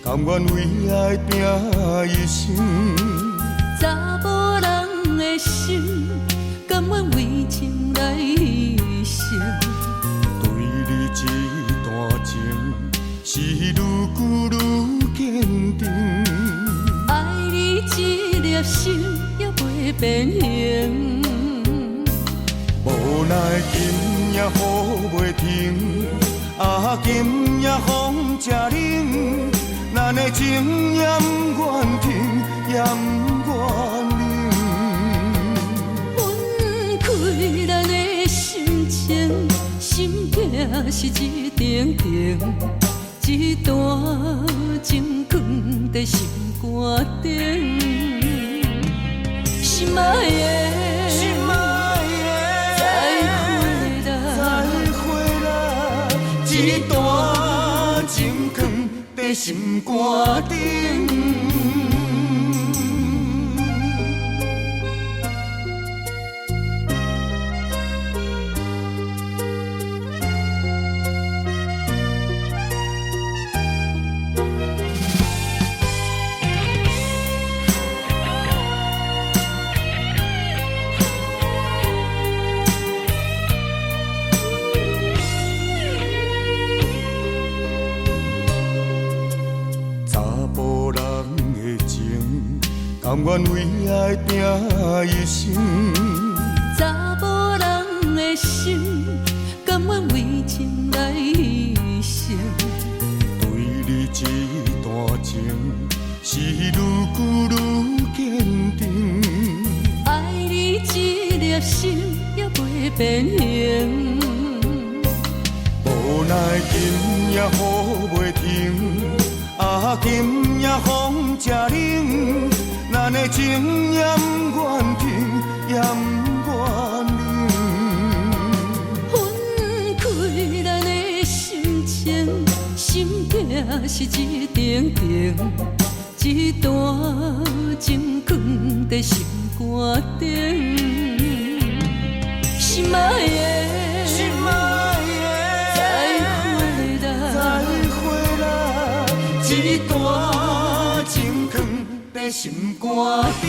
C: 甘愿为爱拼一生，
D: 查某人的心，甘愿为情来牺牲。
C: 对你这段情，是愈久愈坚定。
D: 爱你一粒心也袂变形，
C: 无奈今夜雨袂停，啊今夜风正冷。咱的情也不愿停，也不愿冷。
D: 分开咱的心情，心境是一定定，一段情藏在心肝顶。心爱的，
C: 心爱的，
D: 再会啦，
C: 一段情藏在心肝顶。甘愿为爱拼一生，
D: 查某人的心，甘愿为情来牺牲。
C: 对你这段情，是愈久愈坚定。
D: 爱你一粒心也袂变形，
C: 无奈今夜雨袂停，啊今夜风正冷。咱的情也不愿停，也不愿冷。
D: 分开咱的命是一顶顶，一段情放在心肝顶。心爱的，再会啦，
A: 一段情放在心肝顶。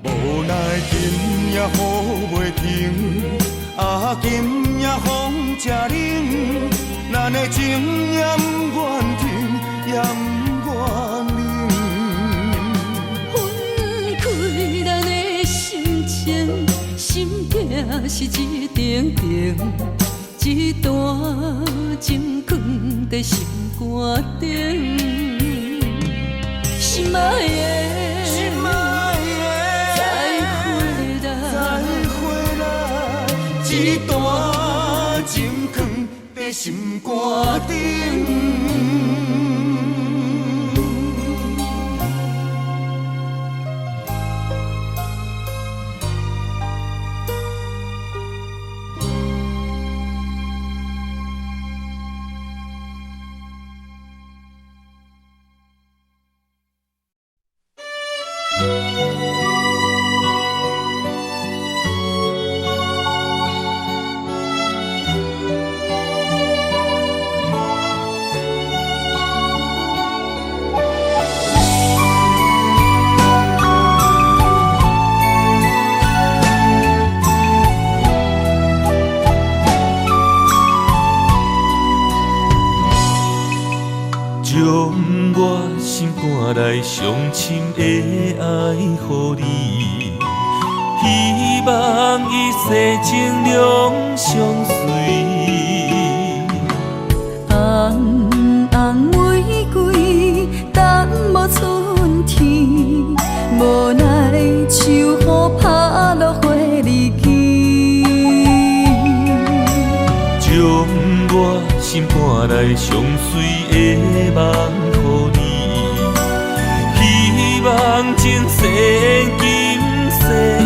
C: 无奈今夜雨袂停，啊今夜风正冷，咱的情也不愿停，也不愿冷。
D: 分开咱的心情，心痛是一顶顶，一段情放在心肝顶。心爱的，再会啦，
A: 一段情放在心肝顶。
B: 将我心肝内上深的爱予你，希望一世情永相随。
D: 红红玫瑰，等无春天，无奈秋雨拍落花离去。
B: 将我心肝内上水的梦予你，希望前世今世依。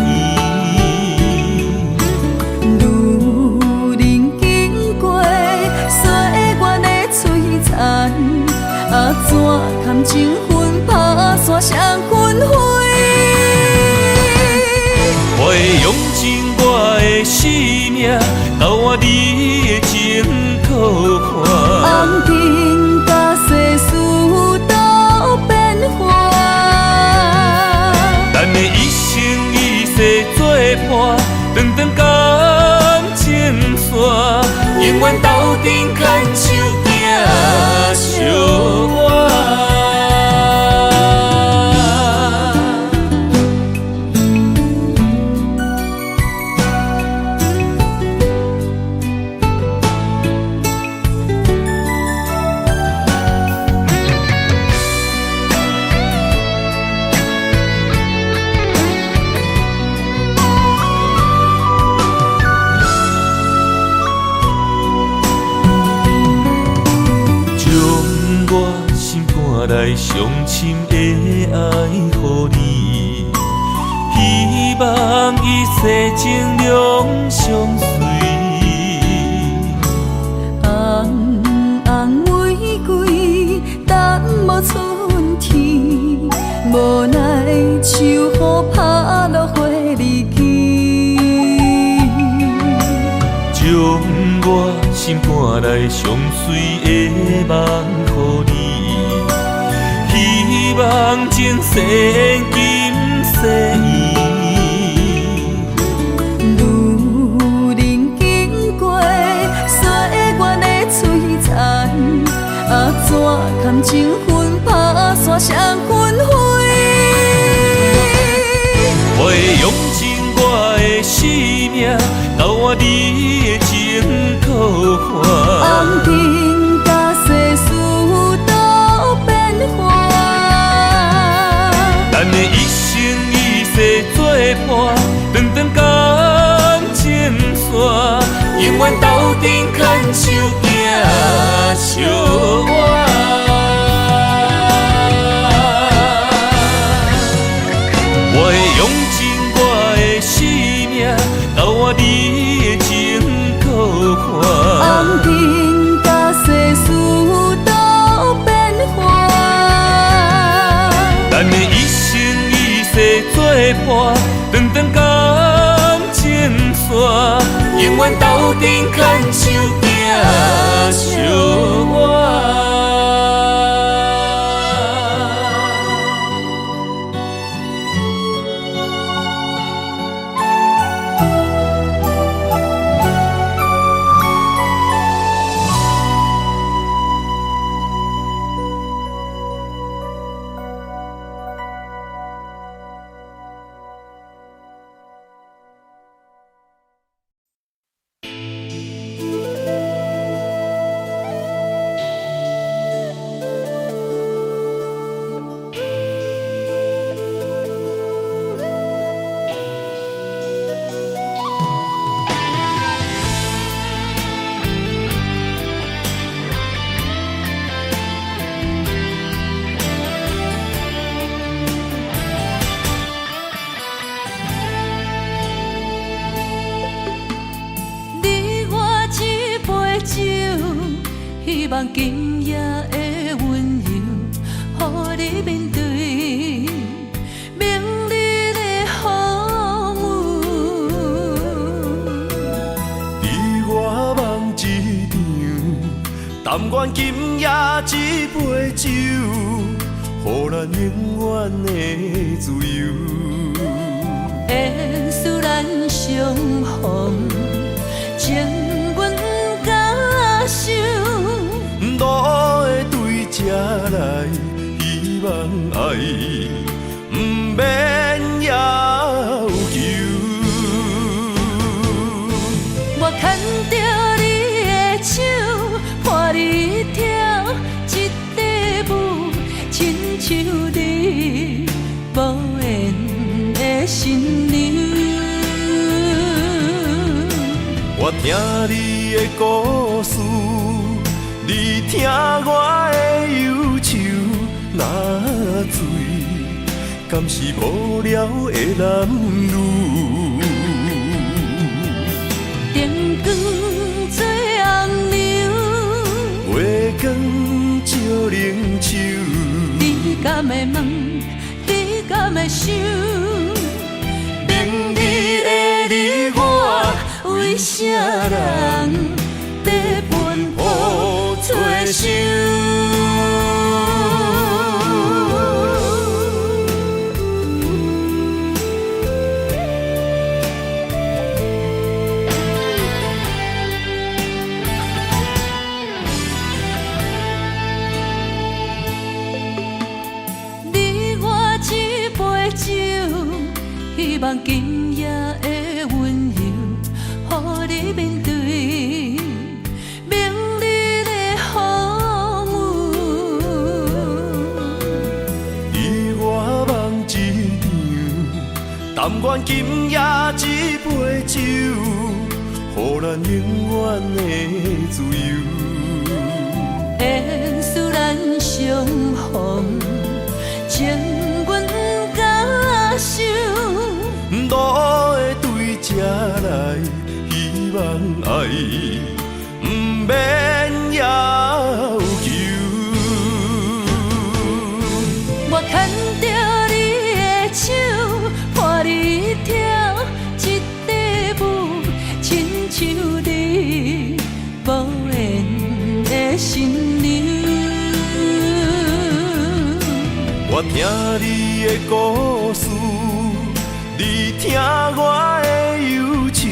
D: 路人经过，岁月的璀璨，啊怎堪情分打散双纷飞？
B: 我会用尽我的生命，交换你的情可看。
D: 红尘甲世事都变化，
B: 咱的一生一世做伴，长长感情线，永远斗阵牵手行相伴。来上深的爱予你，希望一世情永相随。
D: 红红玫瑰，等无春天，无奈秋雨拍落花离去。
B: 将我心肝内上水的梦予你，希望前世今世依。
D: 路人经过，岁月的璀璨，啊怎堪情分打散双纷飞？
B: 我会用尽我的生命，交换你的情可看。
D: 红尘甲世事都变化，
B: 咱的一生一世做伴，长长感情线，永远斗阵牵手行相伴。我会用尽我的生命，交换你的情可看。
D: 红尘甲世事
A: 永远斗阵牵手行相偎。
D: 希望今夜的温柔，予你面对明日的风雨。
C: 你我梦一场，但愿今夜这杯酒，予咱永远的自由。
D: 缘使咱相逢，情阮甲受。
C: 路会对这来，希望爱不免要求。
D: 我牵着你的手，伴你跳一支舞，亲像你无缘的新娘。
C: 我听你的故事。你听我的忧愁，若醉，敢是无聊的男女？
D: 灯光做红娘，
C: 月光照冷手。
D: 你敢会问？你敢会想？
C: 明日的你我，
D: 为啥人在奔波做想？你我一杯酒，希望今夜的温柔，予你面对明日的风雨。
C: 你我梦一场，但愿今夜这杯酒，予咱永远的自由。
D: 缘使咱相逢，情阮甲受。
C: 路会对这来，希望爱不免要求。
D: 我牵着你的手，伴你跳一支舞，亲像你无缘的新娘。
C: 我听你的故事，你听我的忧愁，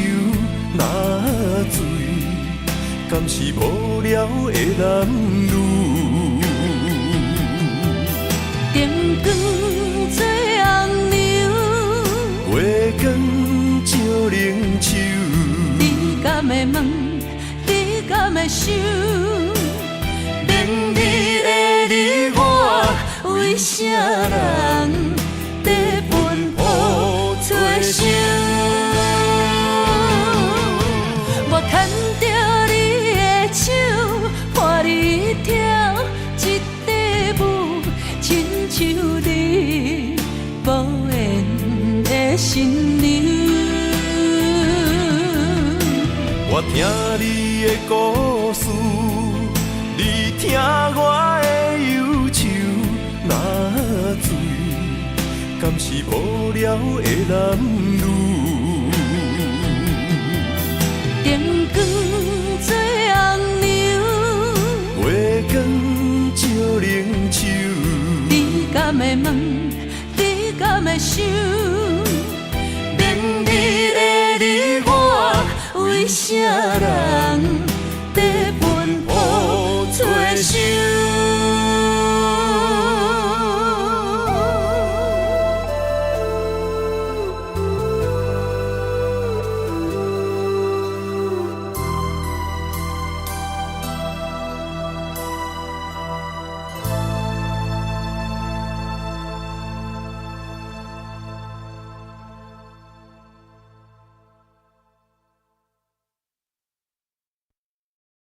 C: 若醉，敢是无聊的男女？
D: 灯光做红娘，
C: 月光照冷手。
D: 你敢会问？你敢会想？明日的你我，为啥人在奔波做想？我牵着你的手，伴你跳一支舞，亲像你无缘的新娘。
C: 我听你的故事，你听我的忧愁，若醉，敢是无聊的男女？
D: 灯灯光做红娘，
C: 月光照冷手，
D: 你敢会问，你敢会想，明日的你我为啥人？